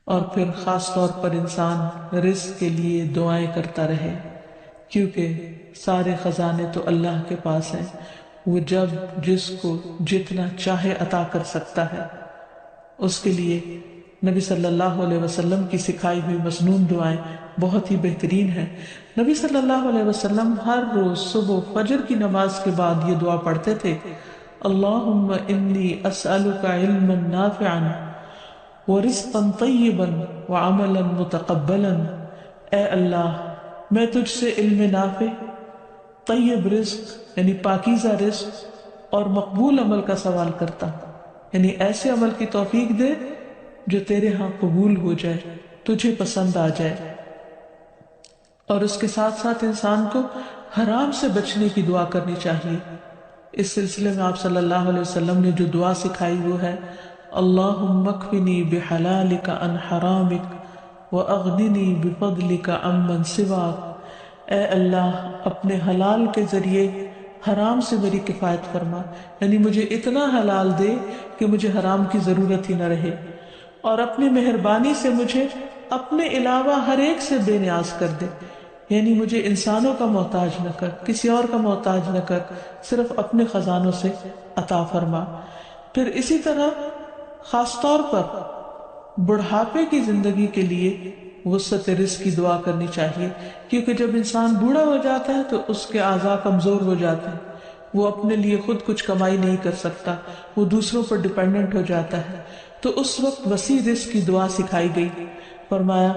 اور پھر خاص طور پر انسان رزق کے لیے دعائیں کرتا رہے، کیونکہ سارے خزانے تو اللہ کے پاس ہیں، وہ جب جس کو جتنا چاہے عطا کر سکتا ہے۔ اس کے لیے نبی صلی اللہ علیہ وسلم کی سکھائی ہوئی مسنون دعائیں بہت ہی بہترین ہیں۔ نبی صلی اللہ علیہ وسلم ہر روز صبح فجر کی نماز کے بعد یہ دعا پڑھتے تھے، اللہم انی اسألک علما نافعا ورزقا طیبا وعملا متقبلا۔ اے اللہ، میں تجھ سے علم نافع، طیب رزق یعنی پاکیزہ رزق اور مقبول عمل کا سوال کرتا ہوں، یعنی ایسے عمل کی توفیق دے جو تیرے ہاں قبول ہو جائے، تجھے پسند آ جائے۔ اور اس کے ساتھ ساتھ انسان کو حرام سے بچنے کی دعا کرنی چاہیے۔ اس سلسلے میں آپ صلی اللہ علیہ وسلم نے جو دعا سکھائی وہ ہے، اللہم اکفنی بحلالک عن حرامک واغننی بفضلک عمن سواک۔ اے اللہ، اپنے حلال کے ذریعے حرام سے میری کفایت فرما، یعنی مجھے اتنا حلال دے کہ مجھے حرام کی ضرورت ہی نہ رہے، اور اپنی مہربانی سے مجھے اپنے علاوہ ہر ایک سے بے نیاز کر دے، یعنی مجھے انسانوں کا محتاج نہ کر، کسی اور کا محتاج نہ کر، صرف اپنے خزانوں سے عطا فرما۔ پھر اسی طرح خاص طور پر بڑھاپے کی زندگی کے لیے وسعت رزق کی دعا کرنی چاہیے، کیونکہ جب انسان بوڑھا ہو جاتا ہے تو اس کے اعضاء کمزور ہو جاتے ہیں، وہ اپنے لیے خود کچھ کمائی نہیں کر سکتا، وہ دوسروں پر ڈیپینڈنٹ ہو جاتا ہے، تو اس وقت وسیع رزق کی دعا سکھائی گئی۔ فرمایا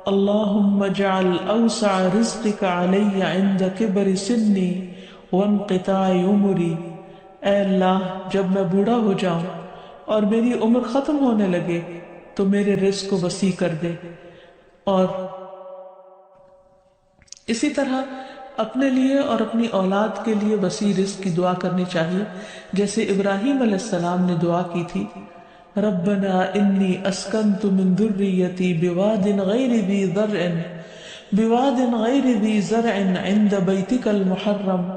اللہم اجعل اوسع رزقک علی عند کبر سنی وانقطاع عمری۔ اے اللہ، جب میں بوڑھا ہو جاؤں اور میری عمر ختم ہونے لگے تو میرے رزق کو وسیع کر دے۔ اور اسی طرح اپنے لیے اور اپنی اولاد کے لیے وسیع رزق کی دعا کرنی چاہیے، جیسے ابراہیم علیہ السلام نے دعا کی تھی، ربنا انی اسکنت من ذریتی بواد غیر ذی زرع عند بیتک المحرم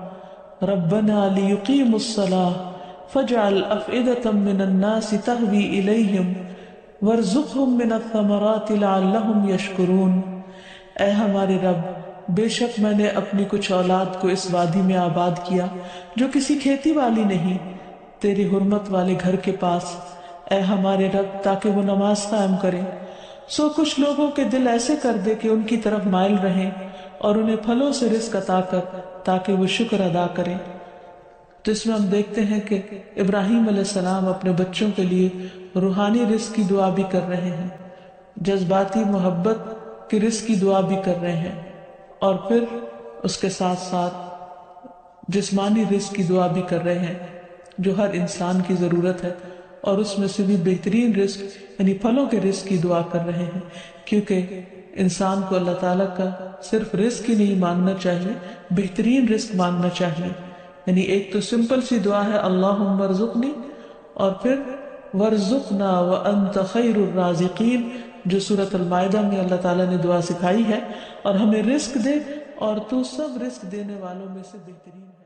ربنا لیقیموا الصلاة فاجعل افئدة من الناس تہوی الیہم وارزقہم من الثمرات لعلہم یشکرون۔ اے ہمارے رب، بے شک میں نے اپنی کچھ اولاد کو اس وادی میں آباد کیا جو کسی کھیتی والی نہیں، تیری حرمت والے گھر کے پاس، اے ہمارے رب، تاکہ وہ نماز قائم کریں۔ سو کچھ لوگوں کے دل ایسے کر دے کہ ان کی طرف مائل رہیں، اور انہیں پھلوں سے رزق عطا کر تاکہ وہ شکر ادا کریں۔ تو اس میں ہم دیکھتے ہیں کہ ابراہیم علیہ السلام اپنے بچوں کے لیے روحانی رزق کی دعا بھی کر رہے ہیں، جذباتی محبت کی رزق کی دعا بھی کر رہے ہیں، اور پھر اس کے ساتھ ساتھ جسمانی رزق کی دعا بھی کر رہے ہیں جو ہر انسان کی ضرورت ہے، اور اس میں سے بھی بہترین رزق یعنی پھلوں کے رزق کی دعا کر رہے ہیں، کیونکہ انسان کو اللہ تعالیٰ کا صرف رزق ہی نہیں مانگنا چاہیے، بہترین رزق مانگنا چاہیے۔ یعنی ایک تو سمپل سی دعا ہے اللہم ارزقنی، اور پھر ورزقنا وانت خیر الرازقین، جو سورۃ المائدہ میں اللہ تعالیٰ نے دعا سکھائی ہے، اور ہمیں رزق دے اور تو سب رزق دینے والوں میں سے بہترین ہے۔